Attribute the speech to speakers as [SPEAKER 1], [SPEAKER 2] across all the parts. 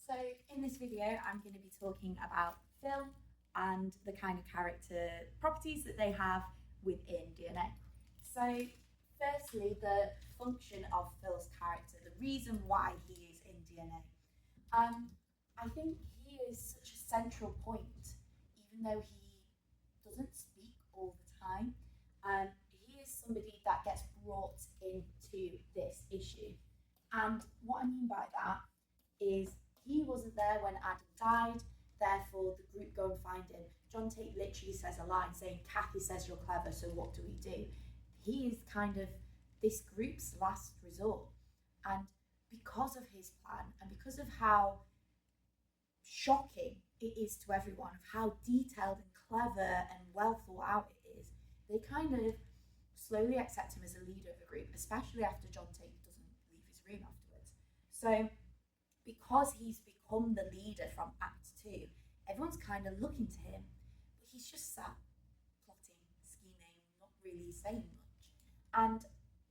[SPEAKER 1] So in this video, I'm going to be talking about Phil and the kind of character properties that they have within DNA. So firstly, the function of Phil's character, the reason why he is in DNA. I think he is such a central point, even though he doesn't speak all the time. He is somebody that gets brought into this issue. And what I mean by that is he wasn't there when Adam died, therefore the group go and find him. John Tate literally says a line saying, Kathy says you're clever, so what do we do? He is kind of this group's last resort. And because of his plan and because of how shocking it is to everyone, of how detailed and clever and well thought out it is, they kind of slowly accept him as a leader of the group, especially after John Tate doesn't leave his room afterwards. So because he's become the leader from Act 2, everyone's kind of looking to him, but he's just sat plotting, scheming, not really saying much. And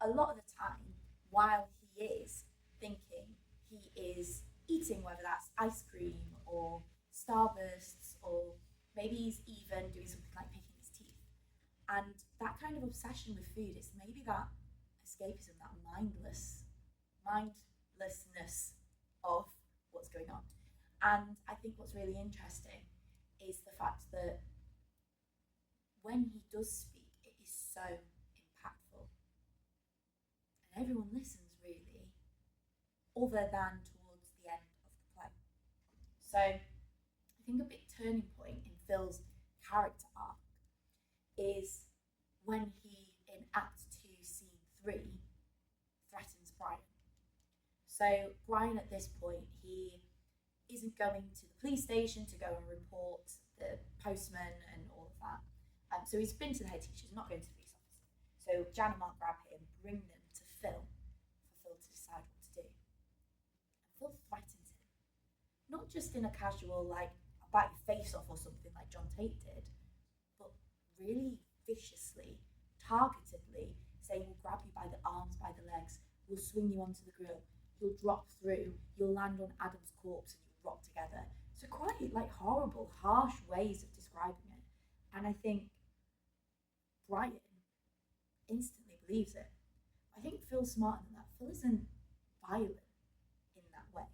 [SPEAKER 1] a lot of the time, while he is thinking, he is eating, whether that's ice cream or Starbursts, or maybe he's even doing something like picking his teeth. And that kind of obsession with food, it's maybe that escapism, that mindlessness of what's going on. And I think what's really interesting is the fact that when he does speak, it is so impactful. And everyone listens, really, other than towards the end of the play. So I think a big turning point in Phil's character arc is when he, in Act 2, Scene 3, threatens Brian. So Brian, at this point, he isn't going to the police station to go and report the postman and all of that. So he's been to the head teacher, he's not going to the police officer. So Jan and Mark grab him, bring them to Phil for Phil to decide what to do. And Phil threatens him, not just in a casual, like, I'll bite your face off or something like John Tate did, but really viciously, targetedly, saying, we'll grab you by the arms, by the legs, we'll swing you onto the grill, you'll drop through, you'll land on Adam's corpse and you'll rot together. So quite like horrible, harsh ways of describing it. And I think Brian instantly believes it. I think Phil's smarter than that. Phil isn't violent in that way.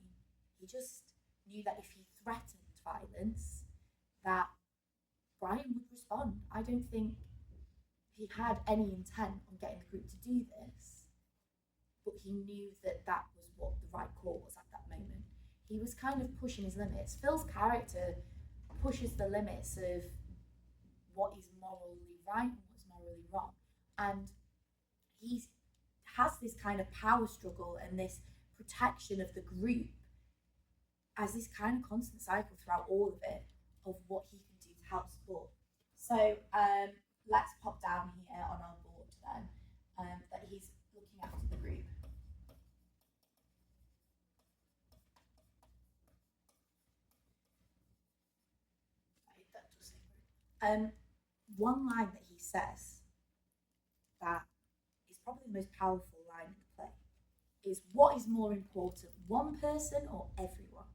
[SPEAKER 1] He just knew that if he threatened violence, that Brian would respond. I don't think he had any intent on getting the group to do this, but he knew that that was what the right call was at that moment. He was kind of pushing his limits. Phil's character pushes the limits of what is morally right and what's morally wrong. And he has this kind of power struggle and this protection of the group as this kind of constant cycle throughout all of it of what he can do to help support. So let's pop down here on our board then that he's looking after the group. One line that he says that is probably the most powerful line in the play is, what is more important, one person or everyone?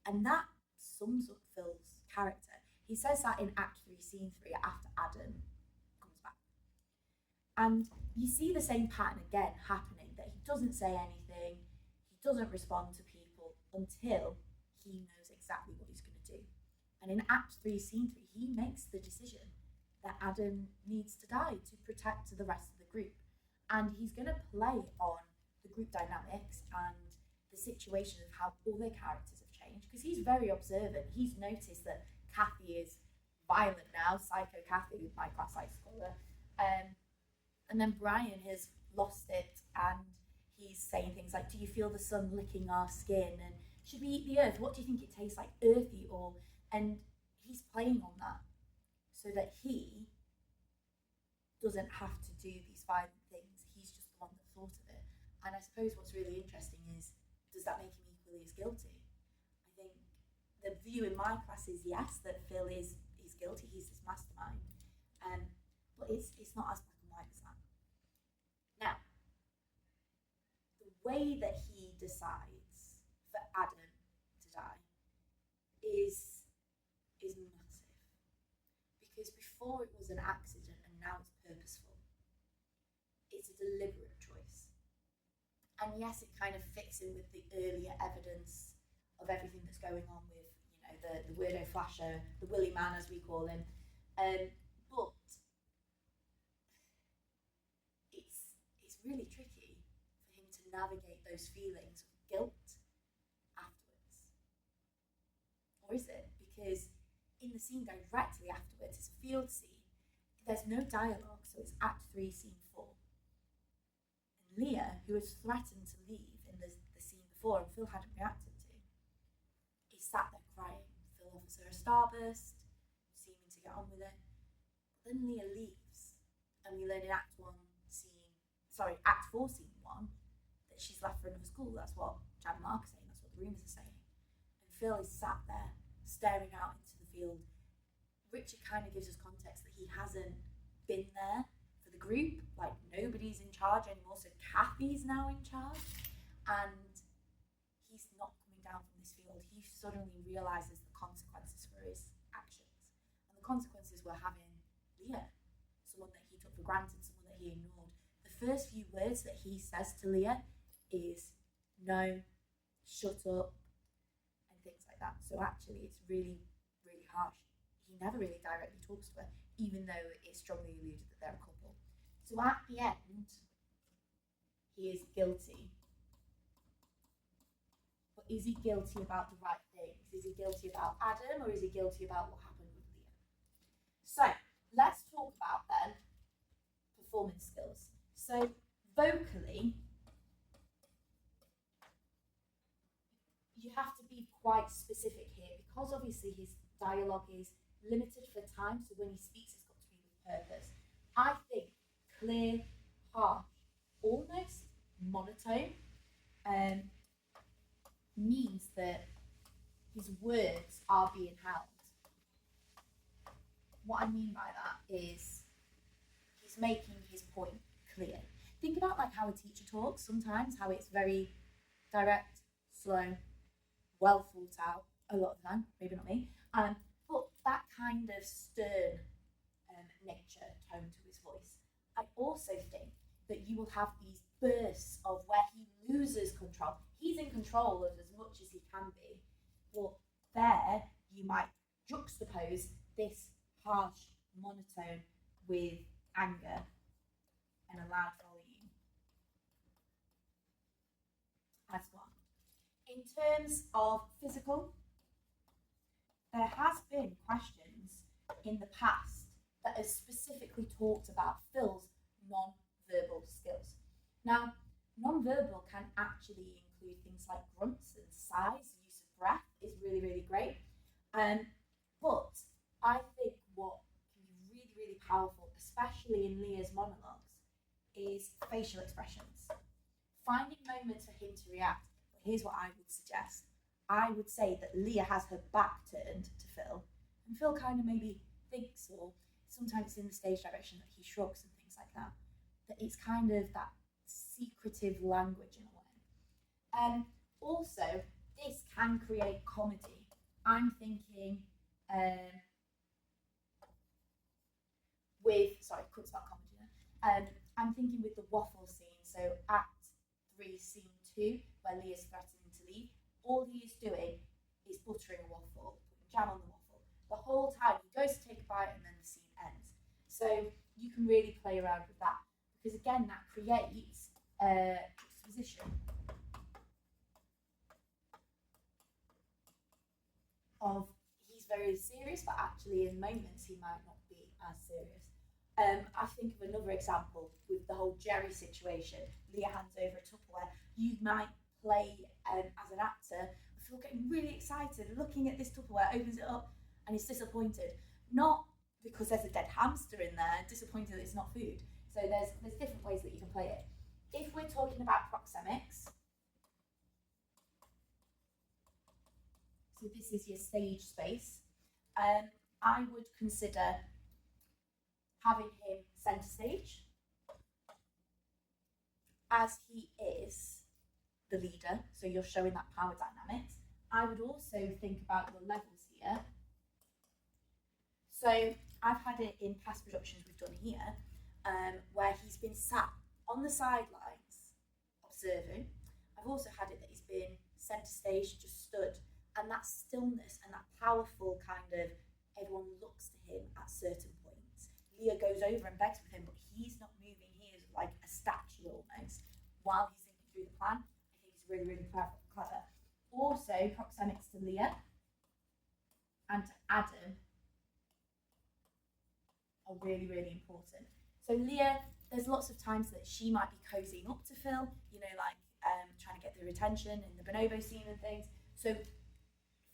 [SPEAKER 1] And that sums up Phil's character. He says that in Act 3, Scene 3, after Adam comes back. And you see the same pattern again happening, that he doesn't say anything, he doesn't respond to people until he knows exactly what he's going to do. And in Act 3, Scene 3, he makes the decision that Adam needs to die to protect the rest of the group. And he's going to play on the group dynamics and the situation of how all their characters have changed, because he's very observant. He's noticed that Kathy is violent now, Psycho Kathy, my class likes to call her. And then Brian has lost it and he's saying things like, do you feel the sun licking our skin? And should we eat the earth? What do you think it tastes like, earthy or... And he's playing on that so that he doesn't have to do these violent things. He's just the one that thought of it. And I suppose what's really interesting is, does that make him equally as guilty? I think the view in my class is yes, that Phil is guilty. He's this mastermind. But it's not as black and white as that. Now, the way that he decides for Adam to is massive, because before it was an accident and now it's purposeful. It's a deliberate choice. And yes, it kind of fits in with the earlier evidence of everything that's going on with, the weirdo flasher, the willy man as we call him. But it's really tricky for him to navigate those feelings of guilt afterwards. Or is it? Because in the scene directly afterwards, it's a field scene. There's no dialogue, so it's Act 3, Scene 4. And Leah, who was threatened to leave in the scene before and Phil hadn't reacted to, is sat there crying. Phil offers her a starburst, seeming to get on with it. But then Leah leaves, and we learn in Act 4, Scene 1, that she's left for another school. That's what Jan and Mark are saying, that's what the rumours are saying. And Phil is sat there, staring out into the field. Richard kind of gives us context that he hasn't been there for the group, like nobody's in charge anymore, so Kathy's now in charge, and he's not coming down from this field. He suddenly realises the consequences for his actions, and the consequences were having Leah, someone that he took for granted, someone that he ignored. The first few words that he says to Leah is no, shut up, and things like that. So actually it's really, really harsh. He never really directly talks to her, even though it's strongly alluded that they're a couple. So at the end, he is guilty. But is he guilty about the right things? Is he guilty about Adam, or is he guilty about what happened with Leah? So let's talk about then performance skills. So vocally, you have to be quite specific here, because obviously his dialogue is limited for time, so when he speaks it's got to be with purpose. I think clear, harsh, almost monotone means that his words are being held. What I mean by that is he's making his point clear. Think about like how a teacher talks sometimes, how it's very direct, slow, well thought out a lot of the time, maybe not me, but that kind of stern nature tone to his voice. I also think that you will have these bursts of where he loses control. He's in control of as much as he can be, but there you might juxtapose this harsh monotone with anger and a loud volume as well. In terms of physical, there has been questions in the past that have specifically talked about Phil's non-verbal skills. Now, non-verbal can actually include things like grunts and sighs. Use of breath is really, really great. But I think what can be really, really powerful, especially in Leah's monologues, is facial expressions. Finding moments for him to react. But here's what I would suggest. I would say that Leah has her back turned to Phil, and Phil kind of maybe thinks, or sometimes in the stage direction, that he shrugs and things like that. That it's kind of that secretive language in a way. Also, this can create comedy. I'm thinking quick spell comedy now. I'm thinking with the waffle scene, so Act 3, Scene 2, where Leah's threatening to leave. All he is doing is buttering a waffle, putting jam on the waffle. The whole time he goes to take a bite and then the scene ends. So you can really play around with that, because again, that creates juxtaposition of he's very serious, but actually in moments he might not be as serious. I think of another example with the whole Jerry situation. Leah hands over a Tupperware. You might play as an actor, Phil getting really excited, looking at this Tupperware, opens it up, and he's disappointed. Not because there's a dead hamster in there, disappointed that it's not food. So there's different ways that you can play it. If we're talking about proxemics, so this is your stage space, I would consider having him centre stage, as he is the leader, so you're showing that power dynamics. I would also think about your levels Leah. So I've had it in past productions we've done here, where he's been sat on the sidelines observing. I've also had it that he's been centre stage, just stood, and that stillness and that powerful kind of everyone looks to him at certain points. Leah goes over and begs with him, but he's not moving. He is like a statue almost while he's thinking through the plan. I think it's really, really clever. Also, proxemics to Leah and to Adam are really, really important. So Leah, there's lots of times that she might be cozying up to Phil, you know, like trying to get the attention in the bonobo scene and things. So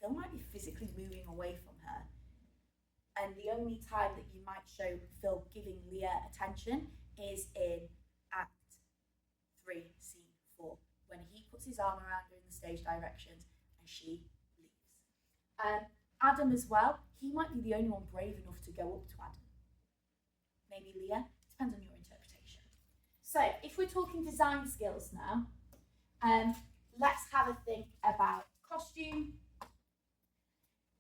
[SPEAKER 1] Phil might be physically moving away from her. And the only time that you might show Phil giving Leah attention is in Act 3, Scene 4, when he puts his arm around her in the stage directions and she leaves. Adam as well, he might be the only one brave enough to go up to Adam. Maybe Leah, depends on your interpretation. So if we're talking design skills now, let's have a think about costume.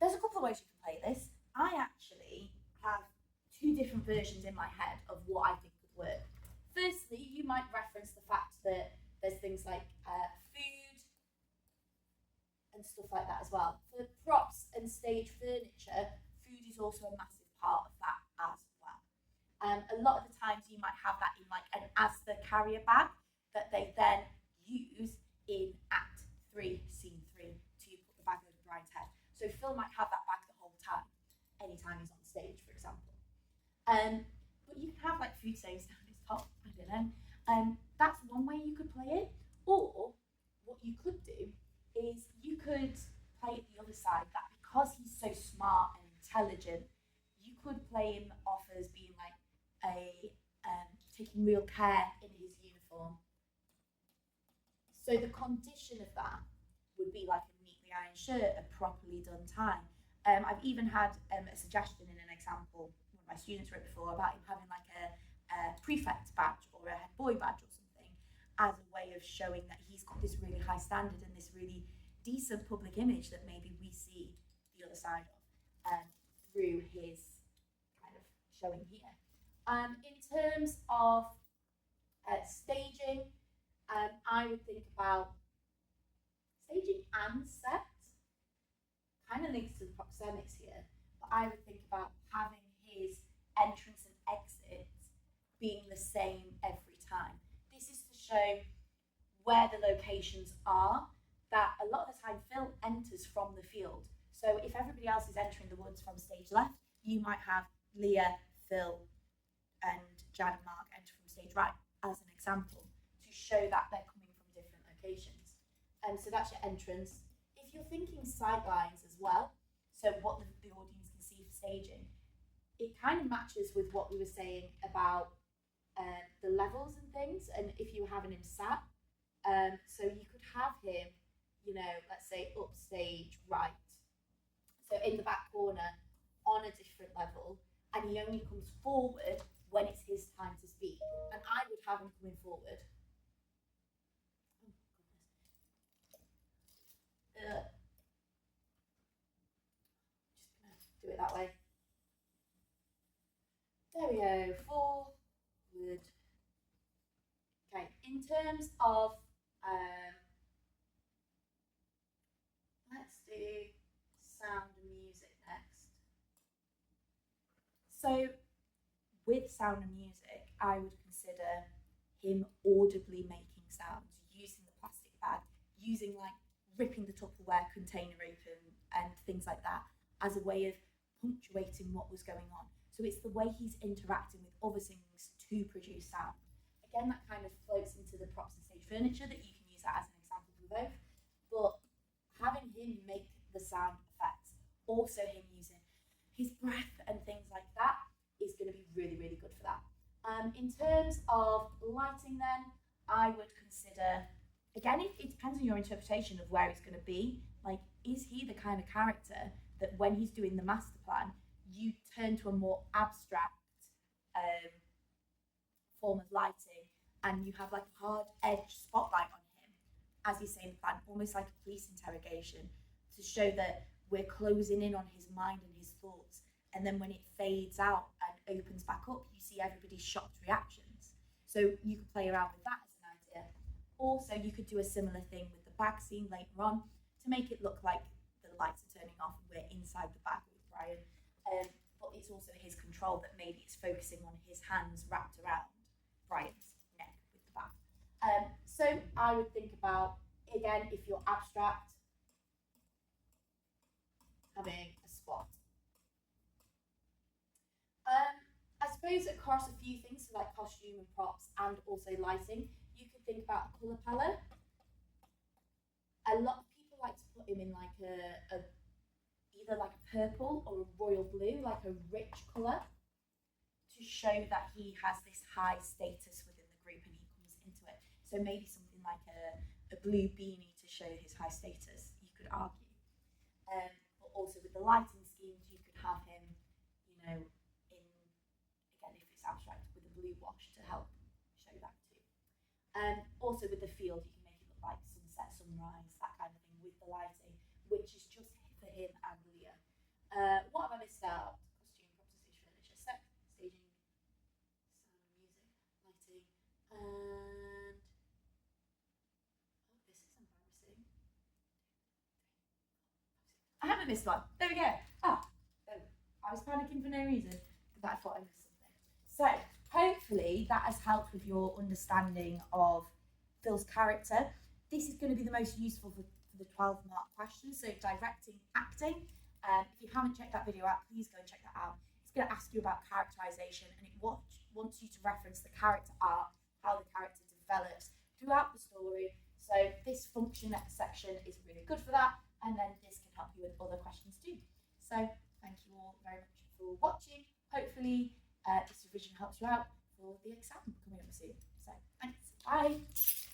[SPEAKER 1] There's a couple of ways you can play this. I actually have 2 different versions in my head of what I think would work. Firstly, you might reference the fact that there's things like food and stuff like that as well. For props and stage furniture, food is also a massive part of that as well. A lot of the times you might have that in like an Asda carrier bag that they then use in Act 3, Scene 3 to put the bag over Brian's head. So Phil might have that bag the whole time, anytime he's on stage, for example. But you can have like food stains down his top, I don't know. That's one way you could play it. Or what you could do is you could play it the other side, that because he's so smart and intelligent, you could play him off as being like taking real care in his uniform. So the condition of that would be like a neatly ironed shirt, a properly done tie. I've even had a suggestion in an example one of my students wrote before about him having like a prefect badge or a head boy badge or something as a way of showing that he's got this really high standard and this really decent public image that maybe we see the other side of through his kind of showing here. In terms of staging, I would think about staging and set. Kind of links to the proxemics here, but I would think about having his entrance and exit being the same every time. This is to show where the locations are, that a lot of the time Phil enters from the field. So if everybody else is entering the woods from stage left, you might have Leah, Phil, and Jan and Mark enter from stage right, as an example, to show that they're coming from different locations. So that's your entrance. If you're thinking sidelines as well, so what the audience can see for staging, it kind of matches with what we were saying about the levels and things, and if you were having him sat, so you could have him, you know, let's say upstage right, so in the back corner on a different level, and he only comes forward when it's his time to speak, and I would have him coming forward. Just gonna do it that way. There we go, forward. Okay, in terms of, let's do sound and music next. So with sound and music, I would consider him audibly making sounds, using the plastic bag, using like ripping the Tupperware container open and things like that as a way of punctuating what was going on. So it's the way he's interacting with other things to produce sound. Again, that kind of floats into the props and stage furniture, that you can use that as an example for both. But having him make the sound effects, also him using his breath and things like that, is going to be really, really good for that. In terms of lighting then, I would consider, again, it depends on your interpretation of where it's going to be. Like, is he the kind of character that when he's doing the master plan, you turn to a more abstract form of lighting and you have like a hard edge spotlight on him as he's saying the plan, almost like a police interrogation, to show that we're closing in on his mind and his thoughts. And then when it fades out and opens back up, you see everybody's shocked reactions. So you could play around with that as an idea. Also, you could do a similar thing with the bag scene later on to make it look like the lights are turning off and we're inside the bag with Brian. But it's also his control that maybe it's focusing on his hands wrapped around Brian's neck with the bag. So I would think about, again, if you're abstract, having a spot. I suppose across a few things, so like costume and props and also lighting, you could think about a colour palette. A lot of people like to put him in like a either like a purple or a royal blue, like a rich colour, to show that he has this high status within the group and he comes into it. So maybe something like a blue beanie to show his high status, you could argue. But also with the lighting schemes, you could have him, you know, if it's abstract, with a blue wash to help show that too. Also with the field, you can make it look like sunset, sunrise, that kind of thing with the lighting, which is just for him and Leah. What have I missed out? Costume, props, stage furniture, set, staging, sound, music, lighting, and this is embarrassing. I haven't missed one. There we go. I was panicking for no reason, but I thought I missed something. So hopefully that has helped with your understanding of Phil's character. This is going to be the most useful for the 12-mark questions. So directing, acting. If you haven't checked that video out, please go and check that out. It's going to ask you about characterization, and it wants you to reference the character arc, how the character develops throughout the story. So this function section is really good for that, and then this can help you with other questions too. So thank you all very much for watching. Hopefully this revision helps you out for the exam coming up soon. So thanks. Bye.